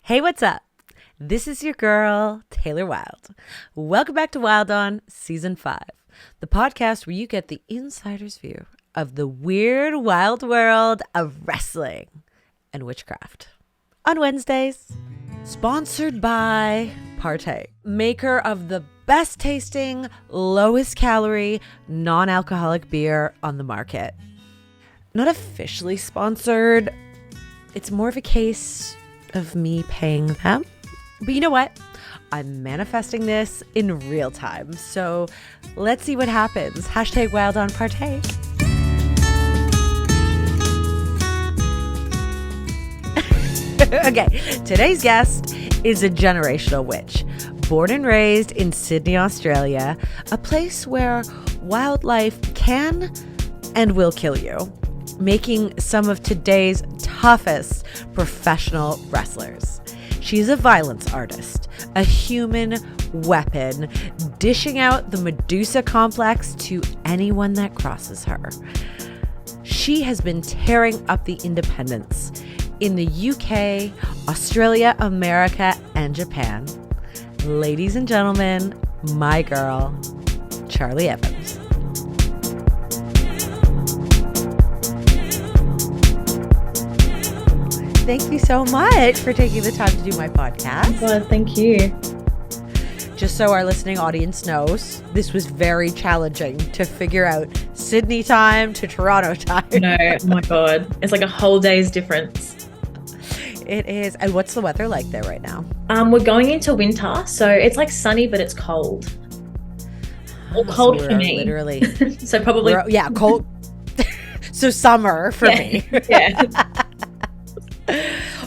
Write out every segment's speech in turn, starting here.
Hey, what's up? This is your girl, Taylor Wilde. Welcome back to Wilde On Season 5, the podcast where you get the insider's view of the weird, wild world of wrestling and witchcraft. On Wednesdays, sponsored by Partake, maker of the best tasting, lowest calorie, non-alcoholic beer on the market. Not officially sponsored. It's more of a case of me paying them. But you know what? I'm manifesting this in real time. So let's see what happens. Hashtag Wild on Partake. Okay, today's guest is a generational witch. Born and raised in Sydney, Australia, a place where wildlife can and will kill you, making some of today's toughest professional wrestlers. She's a violence artist, a human weapon, dishing out the Medusa complex to anyone that crosses her. She has been tearing up the independents in the UK, Australia, America, and Japan. Ladies and gentlemen, my girl, Charli Evans. Thank you so much for taking the time to do my podcast. Oh God, thank you. Just so our listening audience knows, this was very challenging to figure out Sydney time to Toronto time. No, oh my God. It's like a whole day's difference. It is. And what's the weather like there right now? We're going into winter, so it's like sunny, but it's cold. Or cold so for me. Literally. So probably. Yeah, cold. So summer for me. Yeah.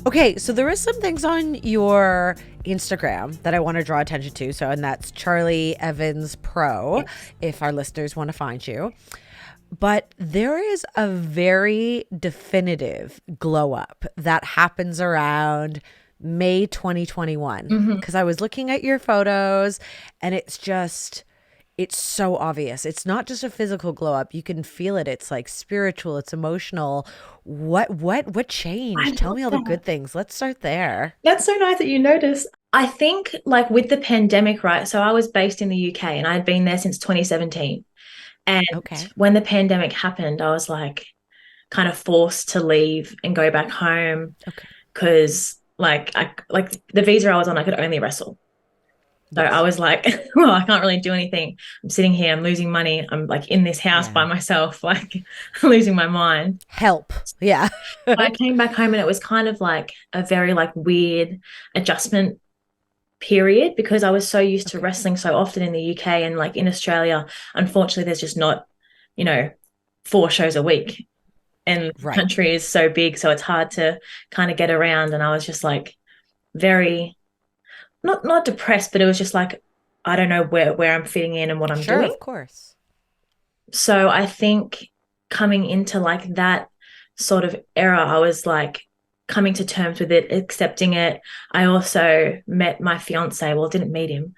Okay, so there is some things on your Instagram that I want to draw attention to. So, and that's Charli Evans Pro, yes, if our listeners want to find you. But there is a very definitive glow up that happens around May 2021. Because I was looking at your photos and it's so obvious. It's not just a physical glow up. You can feel it. It's like spiritual. It's emotional. What changed? Tell me all the good things. Let's start there. That's so nice that you noticed. I think like with the pandemic, right? So I was based in the UK and I'd been there since 2017. And when the pandemic happened, I was like kind of forced to leave and go back home because like the visa I was on, I could only wrestle. So I was like, well, I can't really do anything. I'm sitting here, I'm losing money. I'm like in this house by myself, like losing my mind. Help. Yeah. I came back home and it was kind of like a very like weird adjustment period because I was so used to wrestling so often in the UK and like in Australia, unfortunately, there's just not, 4 shows a week and the country is so big. So it's hard to kind of get around. And I was just like very... Not depressed, but it was just like, I don't know where I'm fitting in and what I'm doing. Of course. So I think coming into like that sort of era, I was like coming to terms with it, accepting it. I also met my fiance. Well, didn't meet him.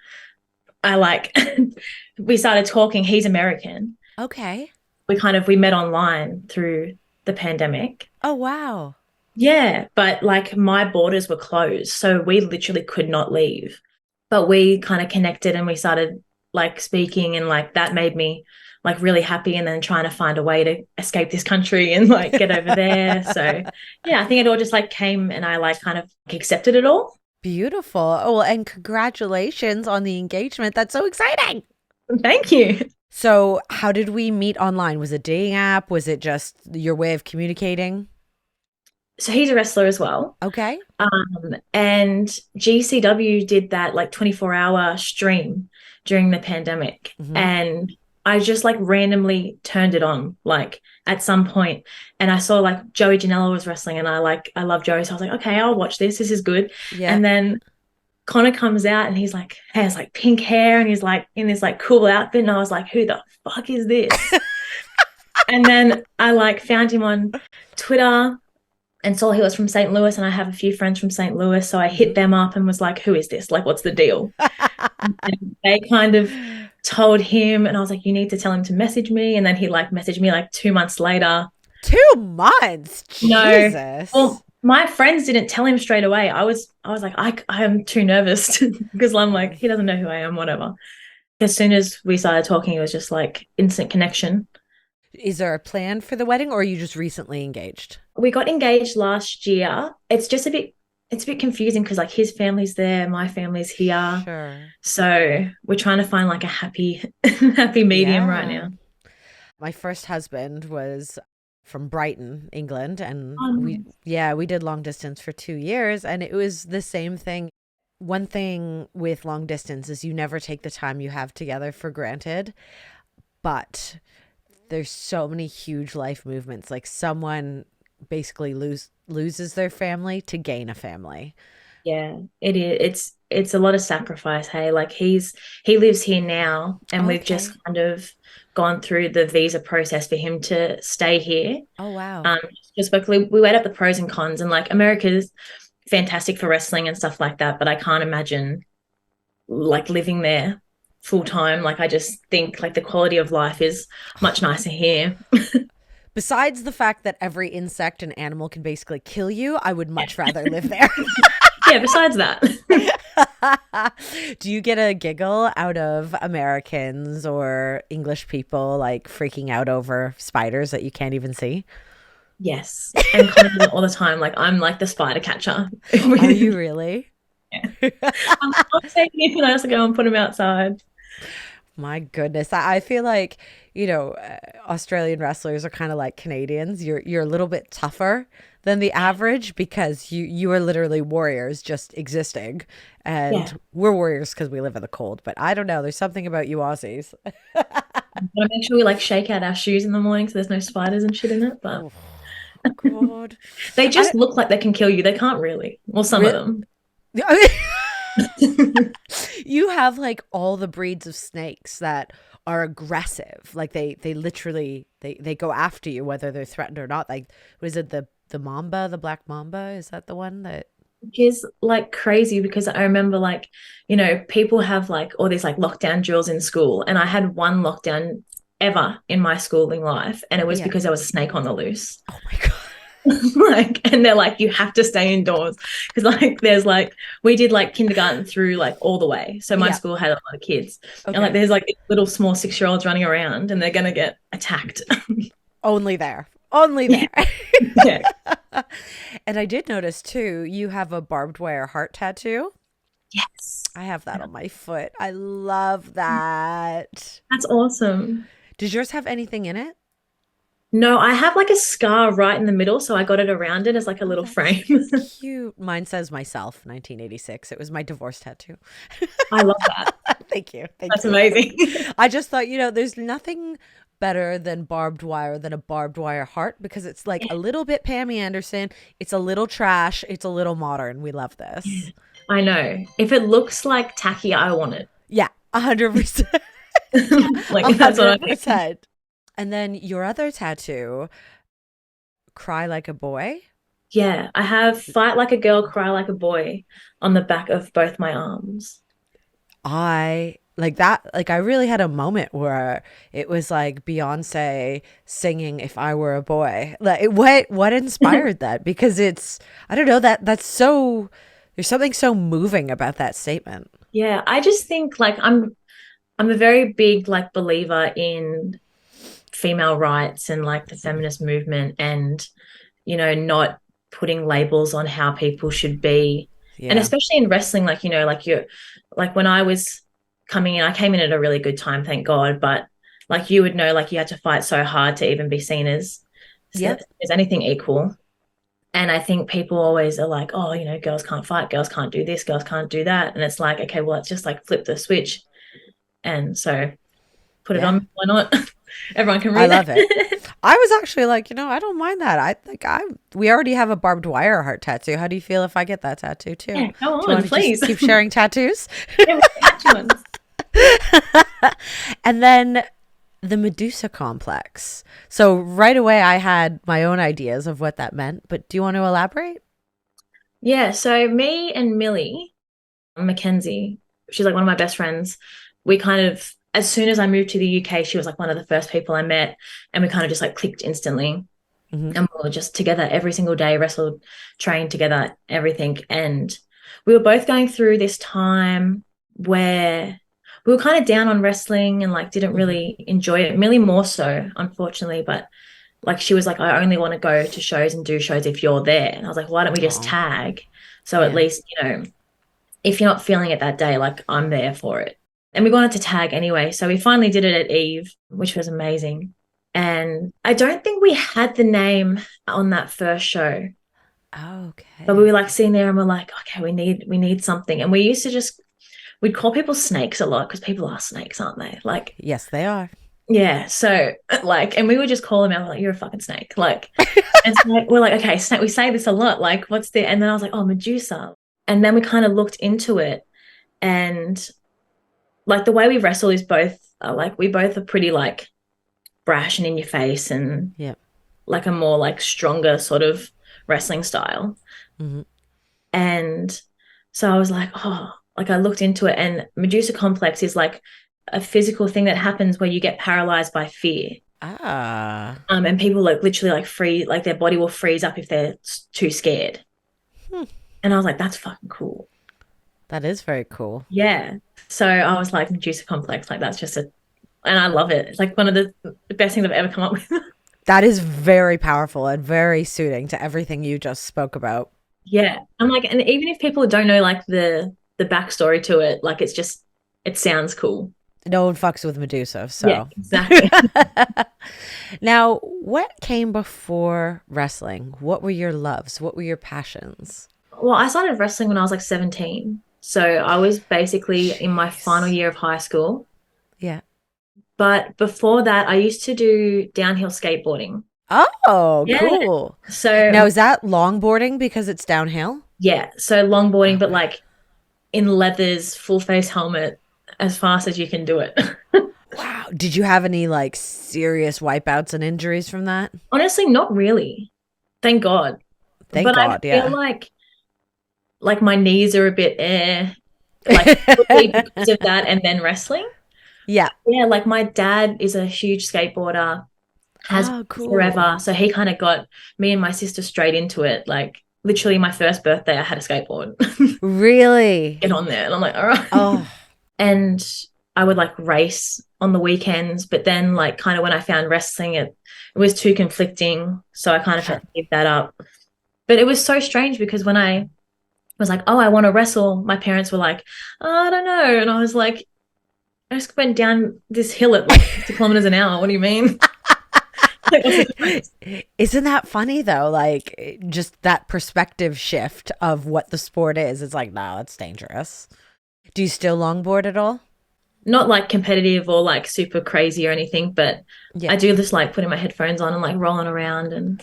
We started talking. He's American. Okay. We met online through the pandemic. Oh, wow. Yeah, but like my borders were closed, so we literally could not leave. But we kind of connected and we started like speaking and like that made me like really happy and then trying to find a way to escape this country and like get over there. So yeah, I think it all just like came and I like kind of accepted it all. Beautiful. Oh, well, and congratulations on the engagement. That's so exciting. Thank you. So how did we meet online? Was it a dating app? Was it just your way of communicating? So he's a wrestler as well. Okay. And GCW did that like 24-hour stream during the pandemic. And I just like randomly turned it on like at some point and I saw like Joey Janela was wrestling and I love Joey. So I was like, okay, I'll watch this. This is good. Yeah. And then Connor comes out and he's like, has like pink hair and he's like in this like cool outfit. And I was like, who the fuck is this? And then I like found him on Twitter and saw he was from St. Louis and I have a few friends from St. Louis. So I hit them up and was like, who is this? Like, what's the deal? And they kind of told him and I was like, you need to tell him to message me. And then he like messaged me like 2 months later. 2 months? Jesus. No. Well, My friends didn't tell him straight away. I was like, I am too nervous because I'm like, he doesn't know who I am, whatever. As soon as we started talking, it was just like instant connection. Is there a plan for the wedding, or are you just recently engaged? We got engaged last year. It's a bit confusing because like his family's there, my family's here. Sure. So we're trying to find like a happy happy medium right Yeah. now. My first husband was from Brighton, England, and we Um, yeah, we did long distance for 2 years, and it was the same thing. One thing with long distance is you never take the time you have together for granted, but there's so many huge life movements. Like someone basically loses their family to gain a family. yeah, it is. It's a lot of sacrifice, hey. Like he lives here now and we've just Okay. kind of gone through the visa process for him to stay here. Oh wow. Um, just quickly, we weighed up the pros and cons, and like America's fantastic for wrestling and stuff like that, but I can't imagine like living there full time. Like I just think like the quality of life is much nicer here. Besides the fact that every insect and animal can basically kill you, I would much rather live there. Yeah, besides that. Do you get a giggle out of Americans or English people like freaking out over spiders that you can't even see? Yes. And commenting all the time. Like I'm like the spider catcher. Are Yeah. you really? I'm taking it and I also go and put them outside. My goodness. I feel like, Australian wrestlers are kind of like Canadians. You're a little bit tougher than the average because you are literally warriors just existing. Yeah. And we're warriors because we live in the cold. But I don't know. There's something about you Aussies. Gotta make sure we like shake out our shoes in the morning so there's no spiders and shit in it. But Oh, God. they I just look like they can kill you. They can't really. Well, some of re- them. You have like all the breeds of snakes that are aggressive. Like they literally they go after you whether they're threatened or not. Like was it the mamba, the black mamba? Is that the one that Which is like crazy because I remember like, people have like all these like lockdown drills in school. And I had one lockdown ever in my schooling life. And it was yeah. because there was a snake on the loose. Oh my God. Like, and they're like, you have to stay indoors. Because like there's like we did like kindergarten through like all the way. So my Yeah. school had a lot of kids. And like Okay. there's like these little small 6-year-olds running around and they're gonna get attacked. Only there. Only Yeah. there. Yeah. And I did notice too, you have a barbed wire heart tattoo. Yes. I have that on my foot. I love that. That's awesome. Does yours have anything in it? No, I have like a scar right in the middle, so I got it around it as like a Oh, little that's frame. cute. Mine says myself, 1986. It was my divorce tattoo. I love that. Thank you. Thank That's you. amazing. I just thought, there's nothing better than barbed wire than a barbed wire heart because it's like a little bit Pammy Anderson. It's a little trash. It's a little modern. We love this. I know. If it looks like tacky, I want it. Yeah, 100%. Like that's what I think. 100%. And then your other tattoo, Cry Like a Boy. Yeah, I have fight like a girl, cry like a boy on the back of both my arms. I like that. Like, I really had a moment where it was like Beyonce singing "If I Were a Boy." Like, what inspired that? Because I don't know, that's so, there's something so moving about that statement. Yeah, I just think like I'm a very big like believer in female rights and like the feminist movement and not putting labels on how people should be. And Yeah. especially in wrestling, like, like you're like when I was coming in, I came in at a really good time, thank God. But like you would know, like you had to fight so hard to even be seen Yep. as anything equal. And I think people always are like, oh, girls can't fight, girls can't do this, girls can't do that. And it's like, okay, well, let's just like flip the switch. And so put it Yeah. on, why not? Everyone can I read love it. it. I was actually like, I don't mind that. We already have a barbed wire heart tattoo. How do you feel if I get that tattoo too? Yeah, go Do you on, want to please. just keep sharing tattoos? Yeah, catch ones. And then the Medusa complex. So right away I had my own ideas of what that meant, but do you want to elaborate? Yeah, so me and Millie, Mackenzie, she's like one of my best friends. We kind of, as soon as I moved to the UK, she was like one of the first people I met, and we kind of just like clicked instantly. Mm-hmm. and we were just together every single day, wrestled, trained together, everything. And we were both going through this time where we were kind of down on wrestling and like didn't really enjoy it, really more so, unfortunately. But like she was like, I only want to go to shows and do shows if you're there. And I was like, why don't we just Oh, tag? So at least, if you're not feeling it that day, like I'm there for it. And we wanted to tag anyway. So we finally did it at Eve, which was amazing. And I don't think we had the name on that first show, okay. but we were like sitting there and we're like, okay, we need something. And we used to we'd call people snakes a lot because people are snakes, aren't they? Like, Yes, they are. yeah. So like, and we would just call them out like, you're a fucking snake. Like, and so we're like, okay, snake, we say this a lot. Like, what's the, and then I was like, oh, Medusa. And then we kind of looked into it, and like the way we wrestle is both like, we both are pretty like brash and in your face and Yeah. like a more like stronger sort of wrestling style. Mm-hmm. And so I was like, oh, like I looked into it, and Medusa complex is like a physical thing that happens where you get paralyzed by fear. Ah. And people like literally like freeze, like their body will freeze up if they're too scared. And I was like, that's fucking cool. That is very cool. Yeah. So I was like, Medusa complex, like that's just and I love it. It's like one of the best things I've ever come up with. That is very powerful and very suiting to everything you just spoke about. Yeah. I'm like, and even if people don't know like the backstory to it, like it's just, it sounds cool. No one fucks with Medusa, so. Yeah, exactly. Now, what came before wrestling? What were your loves? What were your passions? Well, I started wrestling when I was like 17. So I was basically in my final year of high school. Yeah. But before that, I used to do downhill skateboarding. Oh, Yeah. cool. So Now, is that longboarding because it's downhill? yeah, so longboarding, but like in leathers, full face helmet, as fast as you can do it. Wow. Did you have any like serious wipeouts and injuries from that? Honestly, not really. Thank God. Thank But God, I yeah. feel like my knees are a bit like because of that and then wrestling. Yeah. Yeah, like my dad is a huge skateboarder, has cool. forever. So he kind of got me and my sister straight into it. Like literally my first birthday, I had a skateboard. Really? Get on there. And I'm like, all right. Oh, And I would like race on the weekends, but then like kind of when I found wrestling, it was too conflicting. So I kind of had to give that up. But it was so strange because when I was like, oh, I want to wrestle, my parents were like, oh, I don't know. And I was like, I just went down this hill at like 50 kilometers an hour. What do you mean? Like, what's the difference? isn't that funny though? Like just that perspective shift of what the sport is. It's like, no, it's dangerous. Do you still longboard at all? Not like competitive or like super crazy or anything, but Yeah. I do just like putting my headphones on and like rolling around. And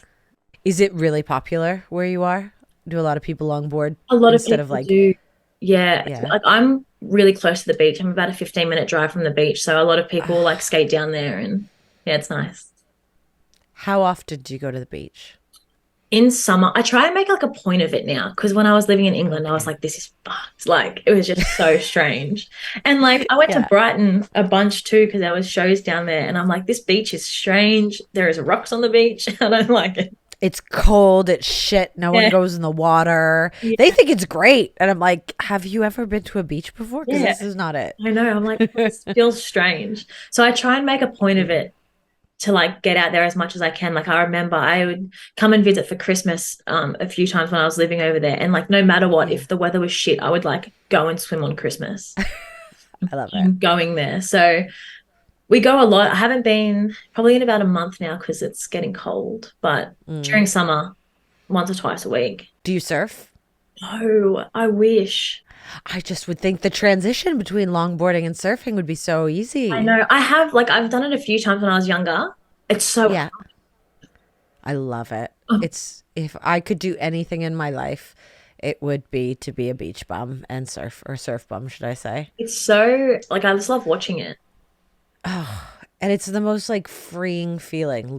Is it really popular where you are? Do a lot of people longboard a lot of instead people of like do. Yeah. Yeah. Like I'm really close to the beach. I'm about a 15-minute drive from the beach. So a lot of people like skate down there, and yeah, it's nice. How often do you go to the beach? In summer, I try and make like a point of it now, because when I was living in England, I was like, this is fucked. Like, it was just so strange. And like, I went to Brighton a bunch too, because there was shows down there, and I'm like, this beach is strange. There is rocks on the beach. I don't like it. It's cold, it's shit, no one goes in the water. They think it's great. And I'm like, have you ever been to a beach before? Because this is not it. I know. I'm like, this feels strange. So I try and make a point of it to like get out there as much as I can. Like I remember I would come and visit for Christmas a few times when I was living over there, and like no matter what, if the weather was shit, I would like go and swim on Christmas. I love it. Going there. So we go a lot. I haven't been probably in about a month now because it's getting cold, but during summer, once or twice a week. Do you surf? No, I wish. I just would think the transition between longboarding and surfing would be so easy. I know. I have, like, I've done it a few times when I was younger. It's so Yeah. I love it. It's, if I could do anything in my life, it would be to be a beach bum and surf, or surf bum, should I say. It's so, like, I just love watching it. Oh, and it's the most like freeing feeling,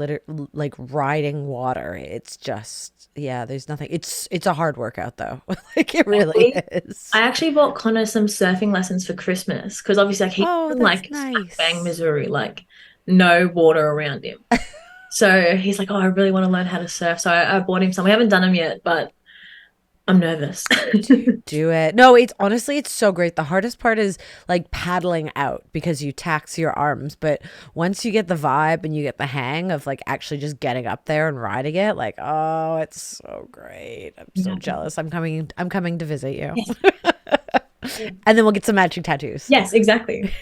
like riding water. It's just, yeah, there's nothing. It's a hard workout though. Like it really is. I actually bought Connor some surfing lessons for Christmas, because obviously like he's in like nice. Bang, Missouri, like no water around him. So he's like, oh, I really want to learn how to surf. So I bought him some. We haven't done them yet, but I'm nervous. Do it. No, it's honestly, it's so great. The hardest part is like paddling out because you tax your arms. But once you get the vibe and you get the hang of like actually just getting up there and riding it, like, oh, it's so great. I'm so jealous. I'm coming to visit you. Yes. And then we'll get some matching tattoos. Yes, exactly.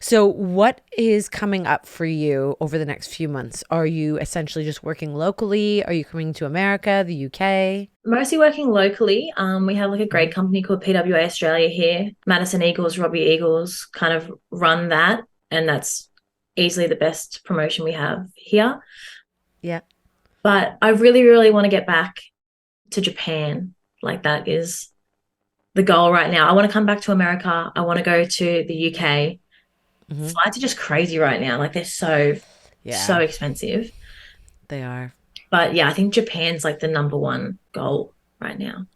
So what is coming up for you over the next few months? Are you essentially just working locally? Are you coming to America, the UK? Mostly working locally. We have like a great company called PWA Australia here. Madison Eagles, Robbie Eagles kind of run that. And that's easily the best promotion we have here. Yeah. But I really, really want to get back to Japan. Like that is the goal right now. I want to come back to America. I want to go to the UK. Flights are just crazy right now. Like they're so expensive. They are. But yeah, I think Japan's like the number one goal right now.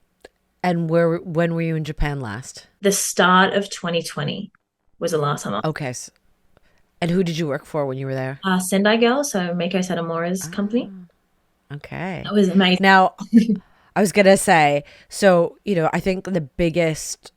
And when were you in Japan last? The start of 2020 was the last time. Okay. And who did you work for when you were there? Sendai Girl, so Meiko Satomura's company. Okay. That was amazing. Now, I was going to say, so, I think the biggest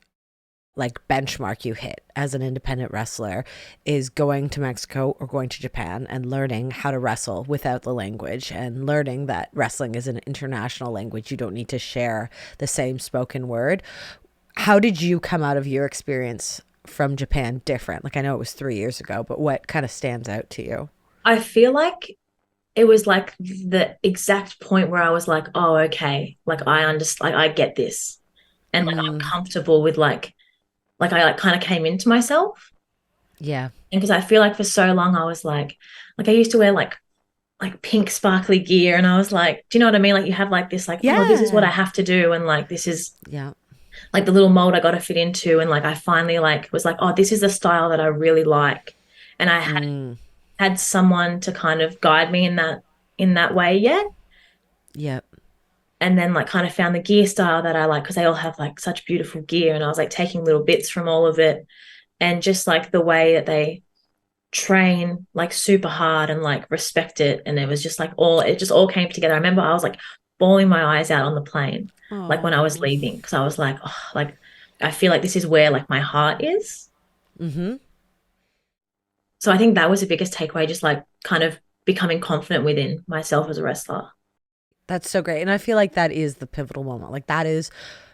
like benchmark you hit as an independent wrestler is going to Mexico or going to Japan and learning how to wrestle without the language and learning that wrestling is an international language. You don't need to share the same spoken word. How did you come out of your experience from Japan different? Like I know it was 3 years ago, but what kind of stands out to you? I feel like it was like the exact point where I was like, oh, okay, like I understand, like I get this. And like I'm comfortable with like I like kind of came into myself. Yeah. And because I feel like for so long I was like I used to wear like pink sparkly gear and I was like, do you know what I mean? Like you have like this like, oh, this is what I have to do. And like, this is like the little mold I got to fit into. And like, I finally like was like, oh, this is the style that I really like. And I had someone to kind of guide me in that way yet. Yep. And then like kind of found the gear style that I like because they all have like such beautiful gear. And I was like taking little bits from all of it and just like the way that they train like super hard and like respect it. And it was just like it just all came together. I remember I was like bawling my eyes out on the plane, like when I was leaving because I was like, oh, like I feel like this is where like my heart is. So I think that was the biggest takeaway, just like kind of becoming confident within myself as a wrestler. That's so great. And I feel like that is the pivotal moment. Like that is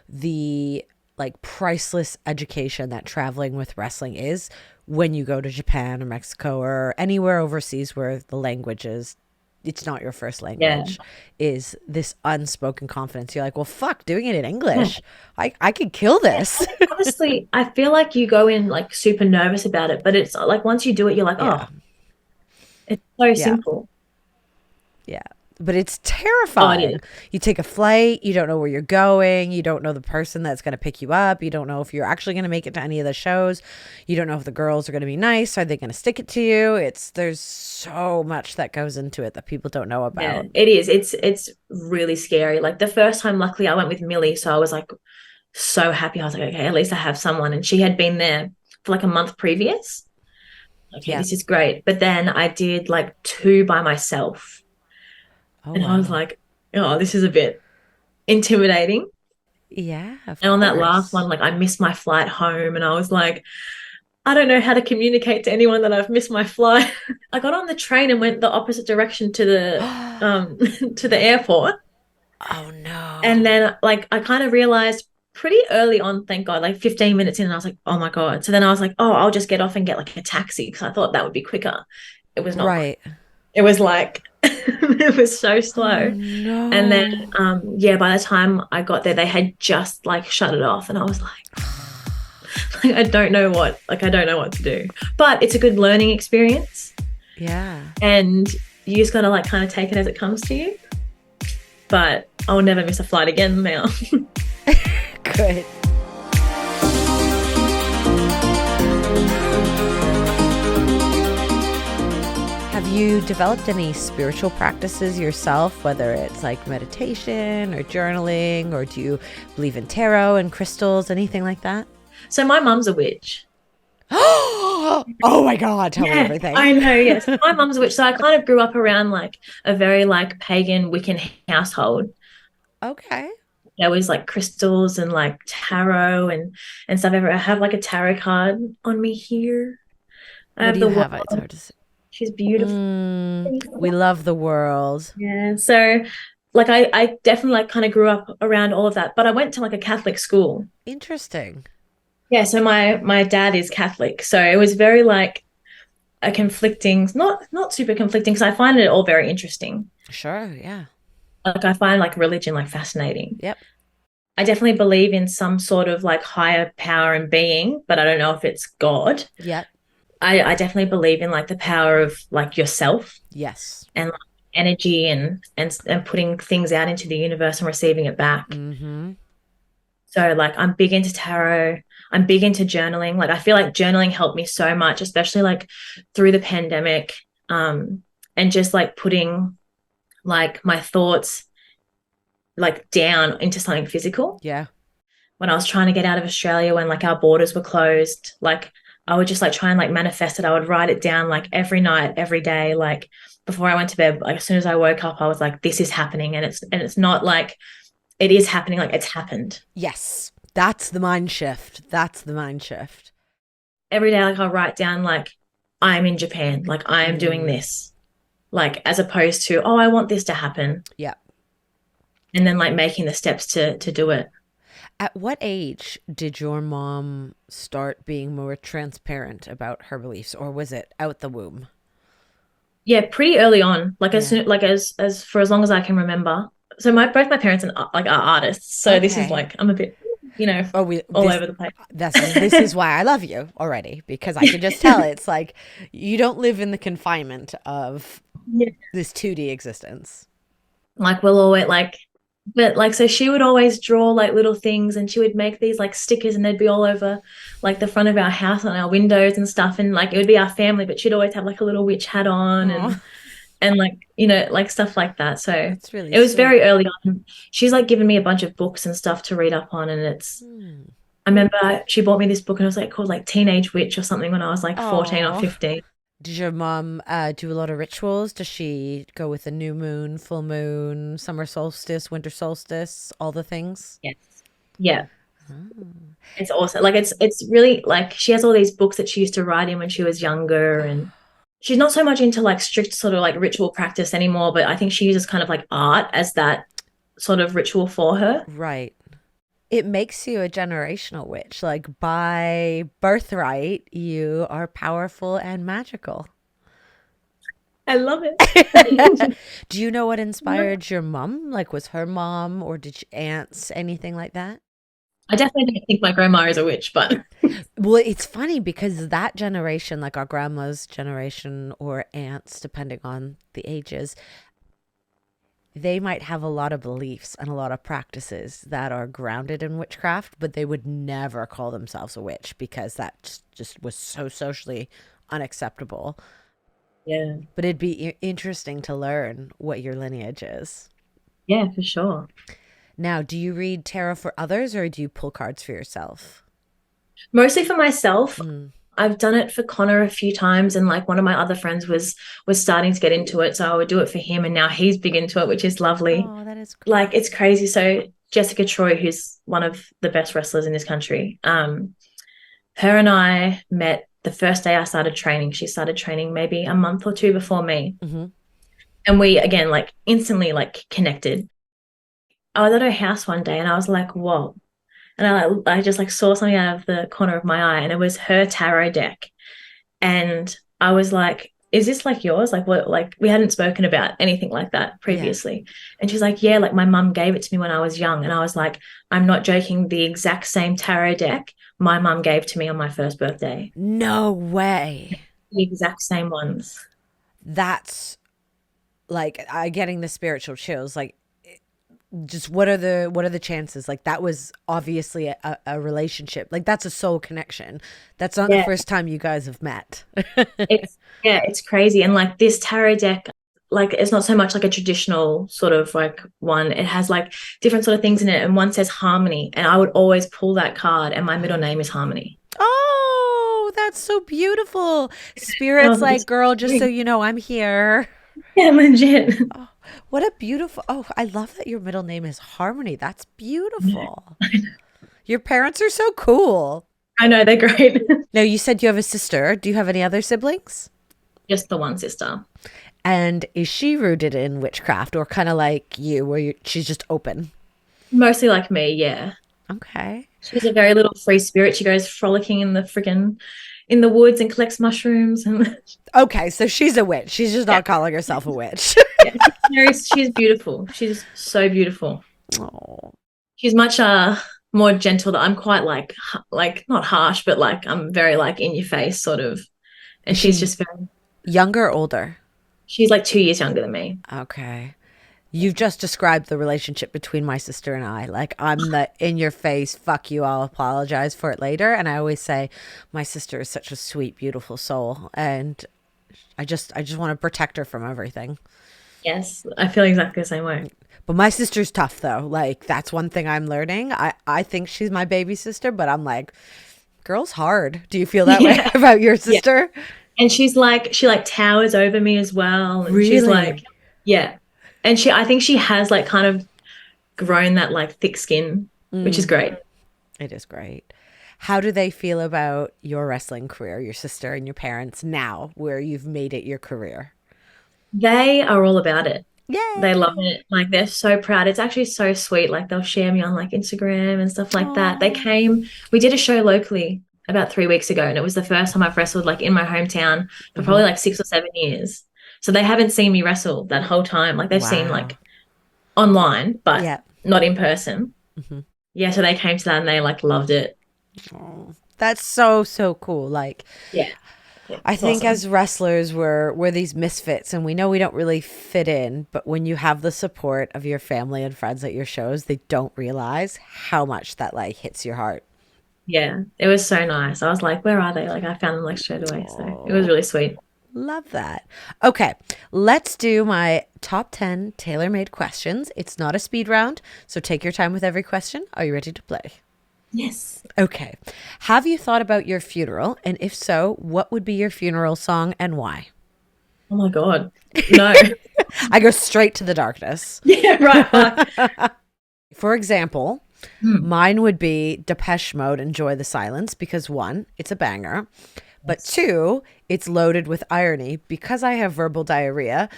the like priceless education that traveling with wrestling is when you go to Japan or Mexico or anywhere overseas where the language is, it's not your first language, is this unspoken confidence. You're like, well, fuck, doing it in English. I could kill this. Honestly, I feel like you go in like super nervous about it, but it's like once you do it, you're like, oh, it's so simple. Yeah. But it's terrifying. You take a flight, you don't know where you're going, you don't know the person that's going to pick you up, you don't know if you're actually going to make it to any of the shows, you don't know if the girls are going to be nice, are they going to stick it to you? There's so much that goes into it that people don't know about. Yeah, it is. It's really scary. Like the first time, luckily, I went with Millie, so I was like so happy. I was like, okay, at least I have someone, and she had been there for like a month previous. Okay, this is great. But then I did like 2 by myself. And I was like, oh, this is a bit intimidating. Yeah. And on that last one, like I missed my flight home and I was like, I don't know how to communicate to anyone that I've missed my flight. I got on the train and went the opposite direction to the to the airport. Oh no. And then like I kind of realized pretty early on, thank God, like 15 minutes in, and I was like, oh my God. So then I was like, oh, I'll just get off and get like a taxi because I thought that would be quicker. It was not. Right. It was like it was so slow. Oh, no. And then by the time I got there they had just like shut it off and I was like I don't know what to do. But it's a good learning experience. Yeah. And you just got to like kind of take it as it comes to you. But I'll never miss a flight again now. Good. Have you developed any spiritual practices yourself, whether it's like meditation or journaling, or do you believe in tarot and crystals, anything like that? So my mum's a witch. Oh my God, tell me Yeah, everything. I know. Yes, my mum's a witch, so I kind of grew up around like a very like pagan Wiccan household. Okay. There was like crystals and like tarot and stuff. I have like a tarot card on me here. I What have do the you have? world. It's hard to say. She's beautiful. We love the world. Yeah. So like I definitely like kind of grew up around all of that. But I went to like a Catholic school. Interesting. Yeah, so my dad is Catholic. So it was very like a conflicting, not super conflicting, because I find it all very interesting. Sure, yeah. Like I find like religion like fascinating. Yep. I definitely believe in some sort of like higher power and being, but I don't know if it's God. Yep. I definitely believe in like the power of like yourself Yes. and like, energy and putting things out into the universe and receiving it back. Mm-hmm. So like I'm big into tarot. I'm big into journaling. Like I feel like journaling helped me so much, especially like through the pandemic. And just like putting like my thoughts like down into something physical. Yeah. When I was trying to get out of Australia when like our borders were closed, like I would just like try and like manifest it. I would write it down like every night, every day, like before I went to bed. Like as soon as I woke up, I was like, this is happening. And it's not like it is happening, like it's happened. Yes. That's the mind shift. That's the mind shift. Every day, like I'll write down like I'm in Japan, like I am doing this. Like as opposed to, oh, I want this to happen. Yeah. And then like making the steps to do it. At what age did your mom start being more transparent about her beliefs, or was it out the womb? Yeah, pretty early on. Like as Yeah. soon like as for as long as I can remember. So both my parents and like are artists. So this is Okay. like I'm a bit, Oh, we all this over the place. this is why I love you already, because I can just tell it's like you don't live in the confinement of Yeah. this 2D existence. Like we'll always like but like so she would always draw like little things and she would make these like stickers and they'd be all over like the front of our house on our windows and stuff and like it would be our family but she'd always have like a little witch hat on Oh, and like like stuff like that. So that's really it was sweet. very early on. She's like given me a bunch of books and stuff to read up on and it's Hmm. I remember she bought me this book and it was like called like Teenage Witch or something when I was like 14 or Oh. 15. Did your mom do a lot of rituals? Does she go with the new moon, full moon, summer solstice, winter solstice, all the things? Yes. Yeah. Oh. It's awesome. Like it's really like she has all these books that she used to write in when she was younger and she's not so much into like strict sort of like ritual practice anymore, but I think she uses kind of like art as that sort of ritual for her. Right. It makes you a generational witch. Like by birthright, you are powerful and magical. I love it. Do you know what inspired your mom? Like, was her mom or did she aunts, anything like that? I definitely don't think my grandma is a witch, but Well, it's funny because that generation, like our grandma's generation or aunts, depending on the ages, they might have a lot of beliefs and a lot of practices that are grounded in witchcraft, but they would never call themselves a witch because that just was so socially unacceptable. yeah. But it'd be interesting to learn what your lineage is. Yeah, for sure. Now, do you read tarot for others or do you pull cards for yourself? Mostly for myself. Mm. I've done it for Connor a few times and like one of my other friends was starting to get into it, so I would do it for him and now he's big into it, which is lovely. Oh, that is cool. Like it's crazy. So Jessica Troy, who's one of the best wrestlers in this country, her and I met the first day I started training. She started training maybe a month or two before me. Mm-hmm. And we again like instantly like connected. I was at her house one day and I was like, whoa. And I just like saw something out of the corner of my eye and it was her tarot deck. And I was like, is this like yours? Like what, like we hadn't spoken about anything like that previously. Yeah. And she's like, yeah, like my mum gave it to me when I was young. And I was like, I'm not joking. The exact same tarot deck my mum gave to me on my first birthday. No way. The exact same ones. That's like I getting the spiritual chills. Like just what are the chances? Like that was obviously a relationship. Like that's a soul connection. That's not the first time you guys have met. It's crazy. And like this tarot deck, like it's not so much like a traditional sort of like one. It has like different sort of things in it. And one says harmony. And I would always pull that card and my middle name is Harmony. Oh, that's so beautiful. Spirit's like, girl, just so you know, I'm here. Yeah, legit. Oh, what a beautiful. Oh, I love that your middle name is Harmony. That's beautiful. Your parents are so cool. I know, they're great. Now, you said you have a sister. Do you have any other siblings? Just the one sister. And is she rooted in witchcraft or kind of like you, where she's just open? Mostly like me, yeah. Okay. She's a very little free spirit. She goes frolicking in the woods and collects mushrooms. And Okay, so she's a witch. She's just not calling herself a witch. yeah, she's beautiful. She's so beautiful. Oh. She's much more gentle. That I'm quite like not harsh, but like I'm very like in your face sort of. And she's just very younger or older? She's like 2 years younger than me. Okay. You've just described the relationship between my sister and I. Like, I'm the in your face, fuck you, I'll apologize for it later. And I always say, my sister is such a sweet, beautiful soul. And I just want to protect her from everything. Yes, I feel exactly the same way. But my sister's tough, though. Like, that's one thing I'm learning. I think she's my baby sister, but I'm like, girl's hard. Do you feel that way about your sister? Yeah. And she like towers over me as well. And really? She's like, yeah. And I think she has like kind of grown that like thick skin, which is great. It is great. How do they feel about your wrestling career, your sister and your parents now, where you've made it your career? They are all about it. Yeah. They love it. Like, they're so proud. It's actually so sweet. Like, they'll share me on like Instagram and stuff like that. We did a show locally about 3 weeks ago, and it was the first time I've wrestled like in my hometown for probably like 6 or 7 years. So they haven't seen me wrestle that whole time. Like, they've seen like online, but not in person. Yeah, so they came to that and they like loved it. Oh, that's so cool. Like, I think awesome. As wrestlers, we're these misfits, and we know we don't really fit in. But when you have the support of your family and friends at your shows, they don't realize how much that like hits your heart. Yeah, it was so nice. I was like, where are they? Like, I found them like straight away. So it was really sweet. Love that. Okay, let's do my top 10 tailor-made questions. It's not a speed round, so take your time with every question. Are you ready to play? Yes. Okay. Have you thought about your funeral? And if so, what would be your funeral song and why? Oh my God. No. I go straight to the darkness. Yeah, right. For example, mine would be Depeche Mode, Enjoy the Silence, because 1, it's a banger. But 2, it's loaded with irony. Because I have verbal diarrhea,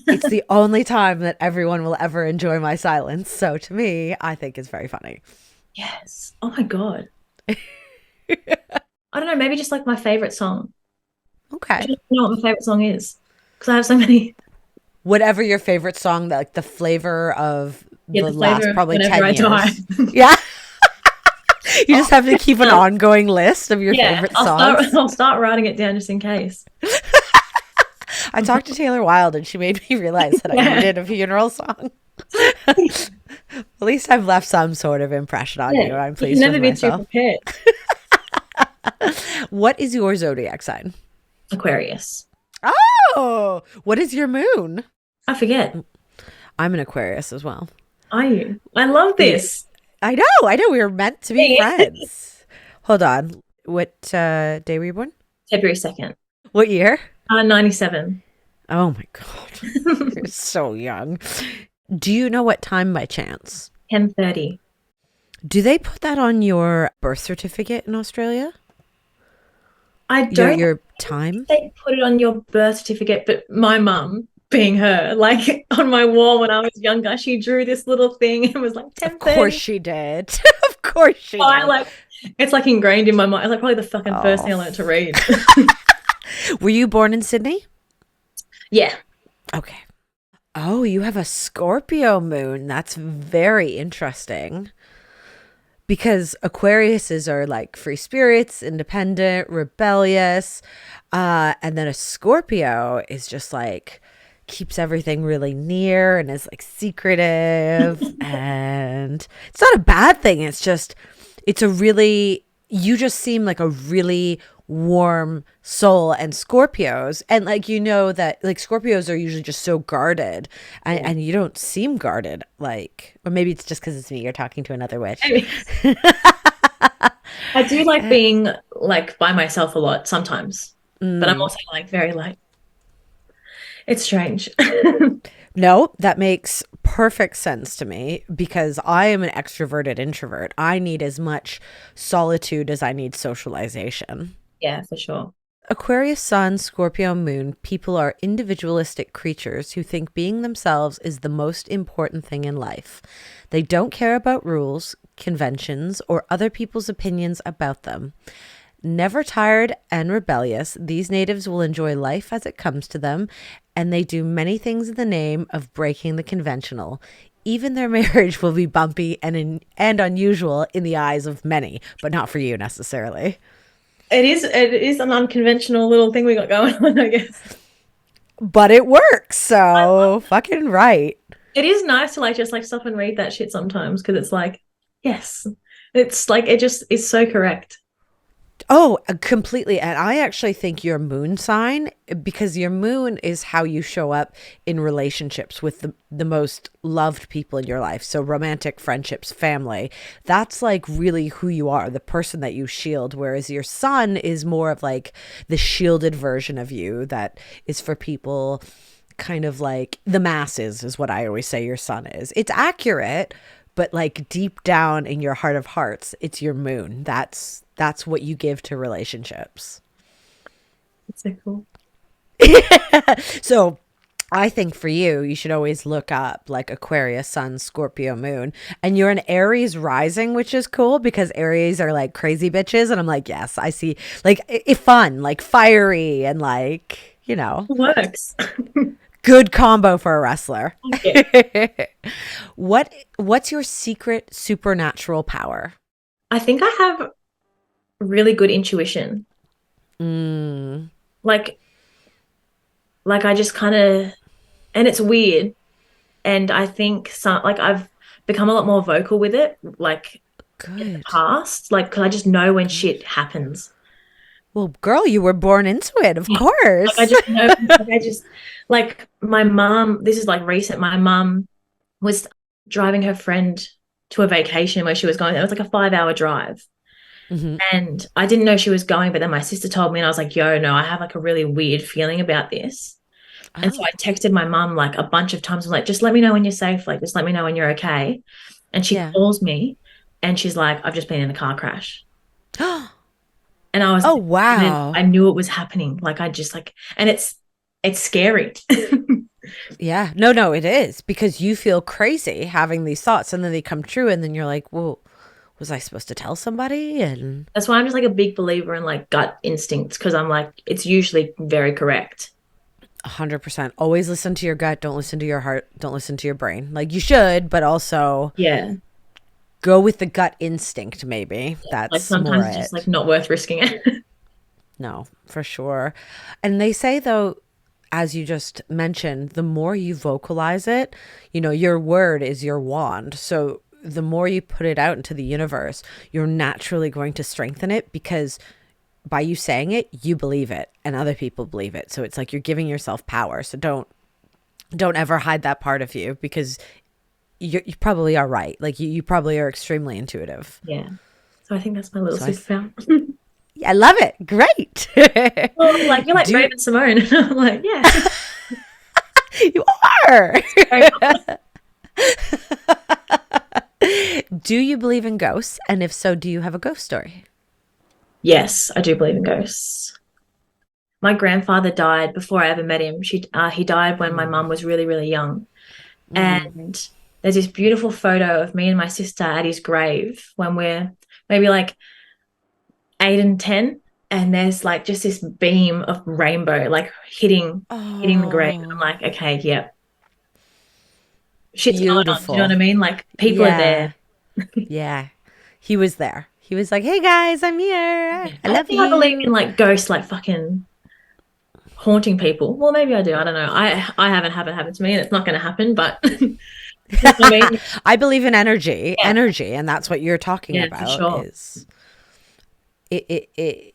it's the only time that everyone will ever enjoy my silence. So to me, I think it's very funny. Yes. Oh my God. I don't know. Maybe just like my favorite song. Okay. I don't know what my favorite song is because I have so many. Whatever your favorite song, like the flavor of the last probably 10 years. Die. Yeah. You just have to keep an ongoing list of your favorite songs. I'll start writing it down just in case. I talked to Taylor Wilde and she made me realize that I needed a funeral song. At least I've left some sort of impression on you. I'm pleased with myself. Too prepared. What is your zodiac sign? Aquarius. Oh, what is your moon? I forget. I'm an Aquarius as well. Are you? I love this. I know. We were meant to be friends. Hold on. What day were you born? February 2nd. What year? 97. Oh my God. You're so young. Do you know what time by chance? 10:30. Do they put that on your birth certificate in Australia? I don't. Your time? They put it on your birth certificate, but my mum, being her, like on my wall when I was younger, she drew this little thing and was like 10:30. Of course she did. Of course she did. It's like ingrained in my mind. It's like probably the fucking first thing I learned to read. Were you born in Sydney? Yeah. Okay. Oh, you have a Scorpio moon. That's very interesting. Because Aquariuses are like free spirits, independent, rebellious. And then a Scorpio is just like keeps everything really near and is like secretive. And it's not a bad thing. It's just, you just seem like a really warm soul. And Scorpios, and like, you know that like Scorpios are usually just so guarded and you don't seem guarded, like, or maybe it's just because it's me, you're talking to another witch. I do like being like by myself a lot sometimes, but I'm also like very like it's strange. No, that makes perfect sense to me because I am an extroverted introvert. I need as much solitude as I need socialization. Yeah, for sure. Aquarius Sun, Scorpio Moon, people are individualistic creatures who think being themselves is the most important thing in life. They don't care about rules, conventions, or other people's opinions about them. Never tired and rebellious, these natives will enjoy life as it comes to them, and they do many things in the name of breaking the conventional. Even their marriage will be bumpy and unusual in the eyes of many, but not for you necessarily. It is an unconventional little thing we got going on, I guess. But it works, so fucking right. It is nice to like just like stop and read that shit sometimes because it's like, yes. It's like it just is so correct. Oh, completely. And I actually think your moon sign, because your moon is how you show up in relationships with the most loved people in your life. So romantic friendships, family, that's like really who you are, the person that you shield. Whereas your sun is more of like the shielded version of you that is for people kind of like the masses, is what I always say your sun is. It's accurate, but like deep down in your heart of hearts, it's your moon. That's what you give to relationships. It's so cool. So I think for you, you should always look up like Aquarius, Sun, Scorpio, Moon. And you're an Aries rising, which is cool because Aries are like crazy bitches. And I'm like, yes, I see like fun, like fiery and like, you know, It works. good combo for a wrestler. Okay. What's your secret supernatural power? I think I have really good intuition. Mm, Like I just kind of, and it's weird. And I think some like I've become a lot more vocal with it, like in the good. past, like because I just know when shit happens. Well, girl, you were born into it, of Yeah. Like I course. just know, like I just like my mom. This is like recent. My mom was driving her friend to a vacation where she was going. It was like a 5 hour drive. Hmm. And I didn't know she was going, but then my sister told me, and I was like, yo, no, I have like a really weird feeling about this. And so Oh, I texted my mum like a bunch of times. I'm like, just let me know when you're safe. Like, just let me know when you're okay. And she yeah. calls me and she's like, I've just been in a car crash. And I was, Oh, and then wow. I knew it was happening. Like, I just like, and it's scary. Yeah. No, no, it is because you feel crazy having these thoughts and then they come true and then you're like, well, was I supposed to tell somebody? And That's why I'm just like a big believer in like gut instincts because I'm like, it's usually very correct. 100% always listen to your gut. Don't listen to your heart. Don't listen to your brain. Like you should, but also Yeah. go with the gut instinct, maybe. Like That's more sometimes it's just like it. not worth risking it. No, for sure. And they say, though, as you just mentioned, the more you vocalize it, you know, your word is your wand. So the more you put it out into the universe, you're naturally going to strengthen it because by you saying it, you believe it and other people believe it. So it's like you're giving yourself power. So don't ever hide that part of you because you probably are right. Like you probably are extremely intuitive. Yeah. So I think that's my little So superpower. I love it. Great. Well, like you're like Do Raven Simone. I'm like, yeah. you are. Do you believe in ghosts? And if so, do you have a ghost story? Yes, I do believe in ghosts. My grandfather died before I ever met him. He died when my mum was really, really young. And there's this beautiful photo of me and my sister at his grave when we're maybe like 8 and 10. And there's like just this beam of rainbow like hitting the grave. I'm Oh, like, okay, yeah, shit's going on. Do you know what I beautiful. mean? Like people are Yeah. there. Yeah. He was there. He was like, hey guys, I'm here. Yeah. I I don't love think I believe you. in like ghosts like fucking haunting people. Well, maybe I do. I don't know. I haven't have it happen to me, and it's not going to happen. But you know what I mean? I believe in energy, Yeah, and that's what you're talking yeah, for about sure. is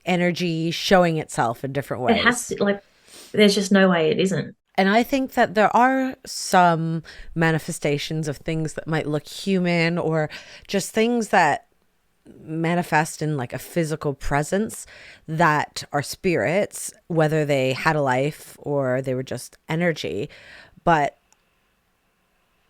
energy showing itself in different It has ways. to like. There's just no way it isn't. And I think that there are some manifestations of things that might look human or just things that manifest in like a physical presence that are spirits, whether they had a life or they were just energy. But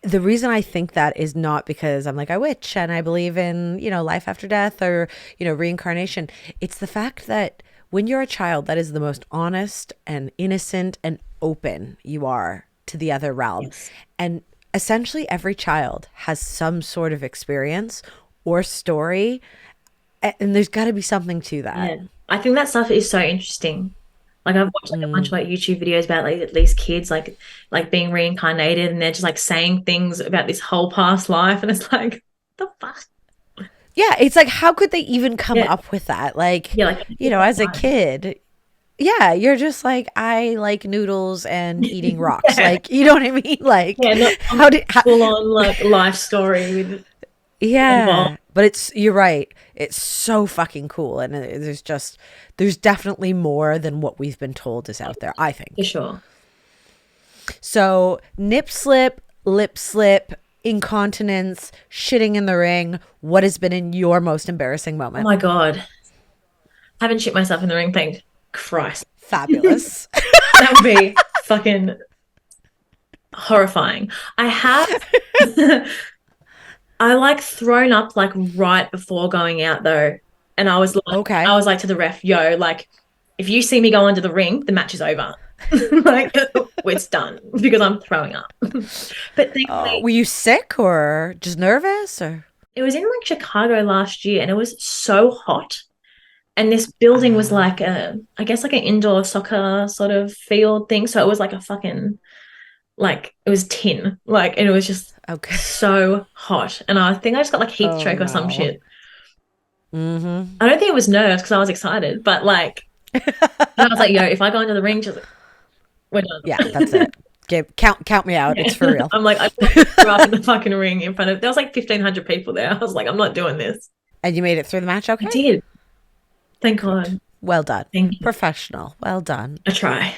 the reason I think that is not because I'm like a witch and I believe in, life after death or, reincarnation. It's the fact that when you're a child, that is the most honest and innocent and open you are to the other realm. Yes. And essentially every child has some sort of experience or story, and there's got to be something to that. Yeah. I think that stuff is so interesting. Like I've watched like a bunch of like YouTube videos about like these kids like being reincarnated, and they're just like saying things about this whole past life, and it's like, the fuck? Yeah, it's like, how could they even come up with that? Like, Yeah, like, as a kid, yeah, you're just like, I like noodles and eating rocks. Like, you know what I mean? Like, not full on like life story with involved. But you're right. It's so fucking cool. And there's definitely more than what we've been told is out there, I think. For sure. So nip slip, lip slip, incontinence, shitting in the ring. What has been in your most embarrassing moment? Oh my God. Haven't shit myself in the ring, thank Christ. Fabulous. That would be fucking horrifying. I have I like thrown up like right before going out though. And I was like, okay. I was like to the ref, yo, like if you see me go under the ring, the match is over. Like it's done because I'm throwing up. But thankfully, were you sick or just nervous or? It was in like Chicago last year, and it was so hot. And this building was like I guess like an indoor soccer sort of field thing. So it was like a fucking, like it was tin, like, and it was just so hot. And I think I just got like heat stroke or some shit. Mm-hmm. I don't think it was nerves because I was excited, but like, I was like, yo, if I go into the ring, just we're done. Yeah, that's it. Count me out. Yeah. It's for real. I'm like, I threw up in the fucking ring in front of, there was like 1,500 people there. I was like, I'm not doing this. And you made it through the match, okay? I did. Thank God. Well done. Thank you. Professional. Well done. I try.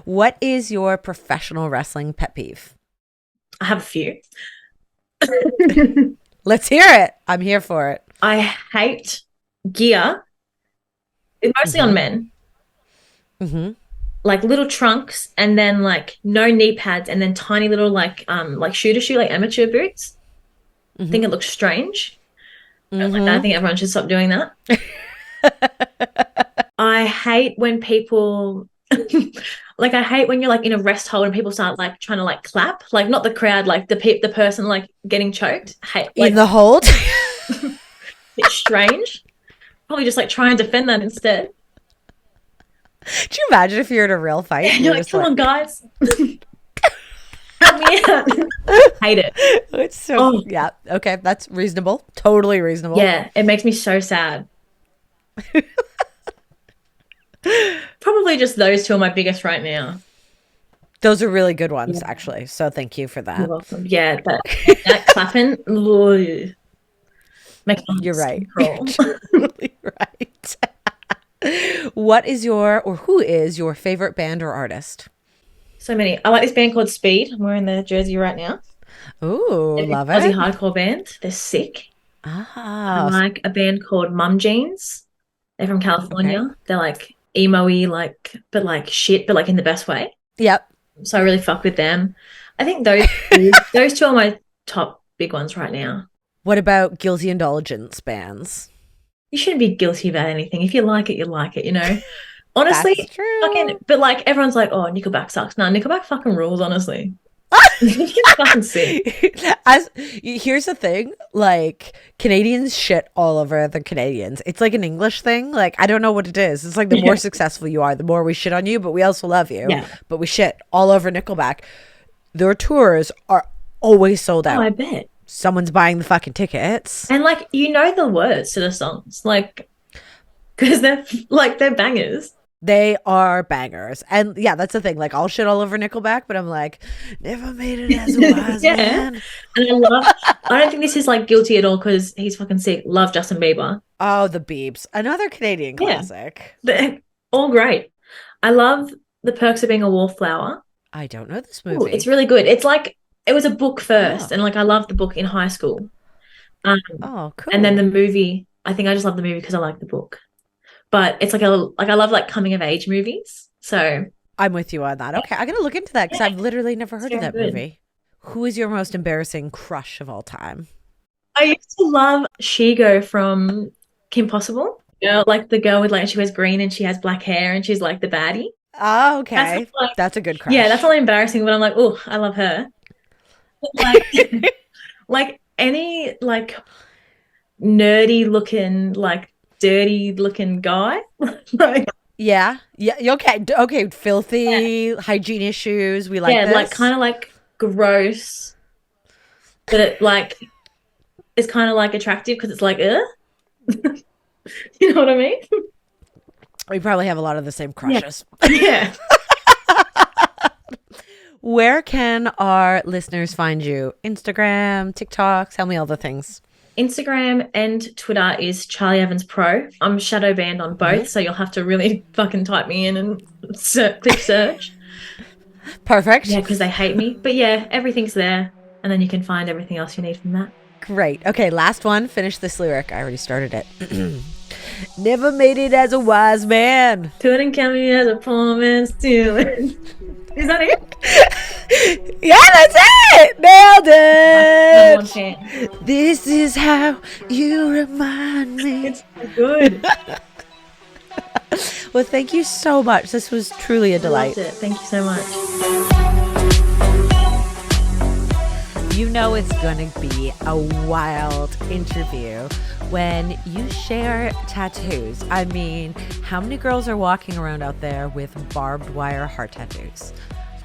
What is your professional wrestling pet peeve? I have a few. Let's hear it. I'm here for it. I hate gear, mostly on men. Mm-hmm. Like little trunks, and then like no knee pads, and then tiny little like shooter shoe, like amateur boots. I think it looks strange. I think everyone should stop doing that. I hate when people like, I hate when you're like in a rest hold and people start like trying to like clap, like not the crowd, like the person like getting choked. Hate, like, in the hold. It's strange. Probably just like try and defend that instead. Do you imagine if you're in a real fight? And you're like, come on, guys. Help me out. Hate it. It's so, yeah. Okay. That's reasonable. Totally reasonable. Yeah. It makes me so sad. Probably just those two are my biggest right now. Those are really good ones, actually. So thank you for that. You're welcome. Yeah. That clapping. Makes You're right. You're totally right. What is who is your favorite band or artist? So many. I like this band called Speed. I'm wearing the jersey right now. Ooh, love it. Aussie hardcore band. They're sick. I like a band called Mum Jeans. They're from California. Okay. They're like emo-y, like, but like shit, but like in the best way. Yep. So I really fuck with them. I think those two are my top big ones right now. What about guilty indulgence bands? You shouldn't be guilty about anything. If you like it, you like it, you know? Honestly, that's true. But like everyone's like, oh, Nickelback sucks. No, Nickelback fucking rules, honestly. Fucking sick. Here's the thing, like Canadians shit all over other Canadians. It's like an English thing. Like, I don't know what it is. It's like the more successful you are, the more we shit on you, but we also love you. Yeah. But we shit all over Nickelback. Their tours are always sold out. Oh, I bet. Someone's buying the fucking tickets. And like, you know the words to the songs, like, because they're bangers. They are bangers. And yeah, that's the thing. Like, I'll shit all over Nickelback, but I'm like, never made it as a wise man. And I don't think this is like guilty at all because he's fucking sick. Love Justin Bieber. Oh, the Biebs. Another Canadian classic. They're all great. I love The Perks of Being a Wallflower. I don't know this movie. Ooh, it's really good. It's like, it was a book first, and like I loved the book in high school. Oh, cool. And then the movie, I think I just love the movie because I like the book. But it's like I love like coming of age movies. So I'm with you on that. Okay, I'm gonna look into that because I've literally never heard of that good. movie. Who is your most embarrassing crush of all time? I used to love Shigo from Kim Possible. Like the girl with like she wears green and she has black hair and she's like the baddie. Oh, okay. That's a good crush. Yeah, that's not embarrassing, but I'm like, oh, I love her. But like, like any like nerdy looking, like dirty looking guy, like Yeah. Okay. Okay. Filthy hygiene issues. We like this. like kind of like gross, but it like it's kind of like attractive because it's like, you know what I mean? We probably have a lot of the same crushes. Yeah. Where can our listeners find you? Instagram, TikTok, tell me all the things. Instagram and Twitter is Charli Evans Pro. I'm shadow banned on both, so you'll have to really fucking type me in and click search. Perfect. Yeah, because they hate me. But yeah, everything's there. And then you can find everything else you need from that. Great. Okay, last one. Finish this lyric. I already started it. Never made it as a wise man. Couldn't count me as a poor man stealing. Is that it? Yeah, that's it. Nailed it. This is how you remind me. It's good. Well, thank you so much. This was truly a delight. I loved it. Thank you so much. You know it's going to be a wild interview when you share tattoos. I mean, how many girls are walking around out there with barbed wire heart tattoos?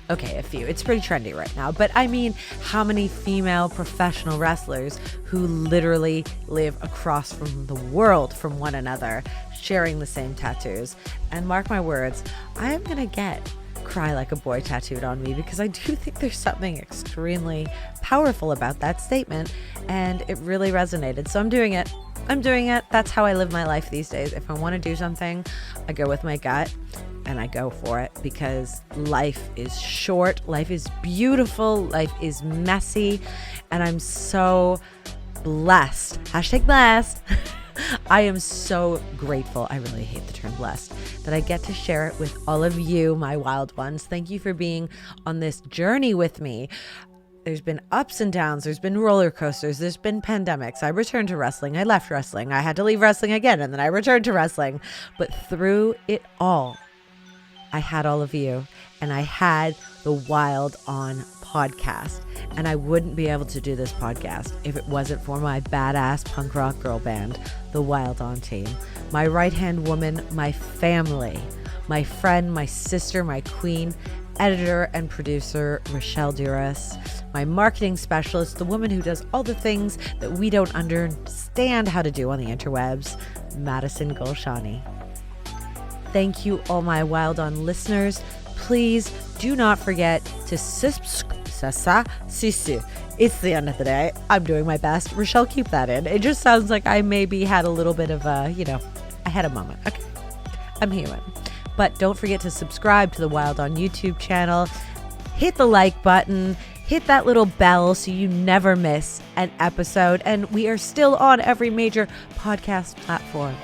Okay, a few. It's pretty trendy right now. But I mean, how many female professional wrestlers who literally live across from the world from one another sharing the same tattoos? And mark my words, I am going to get Cry Like a Boy tattooed on me because I do think there's something extremely powerful about that statement and it really resonated. So I'm doing it. That's how I live my life these days. If I want to do something, I go with my gut and I go for it because life is short, life is beautiful, life is messy, and I'm so blessed. Hashtag blessed. I am so grateful. I really hate the term blessed that I get to share it with all of you, my wild ones. Thank you for being on this journey with me. There's been ups and downs. There's been roller coasters. There's been pandemics. I returned to wrestling. I left wrestling. I had to leave wrestling again, and then I returned to wrestling. But through it all, I had all of you, and I had the Wilde On podcast. And I wouldn't be able to do this podcast if it wasn't for my badass punk rock girl band, the Wilde On team. My right-hand woman, my family, my friend, my sister, my queen, editor and producer, Rochelle Douris, my marketing specialist, the woman who does all the things that we don't understand how to do on the interwebs, Madison Golshani. Thank you, all my Wilde On listeners. Please do not forget to subscribe. It's the end of the day. I'm doing my best. Rochelle, keep that in. It just sounds like I maybe had a little bit of a, I had a moment. Okay, I'm human. But don't forget to subscribe to the Wilde On YouTube channel. Hit the like button. Hit that little bell so you never miss an episode. And we are still on every major podcast platform.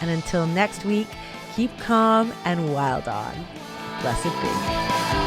And until next week, keep calm and Wilde On. Blessed be.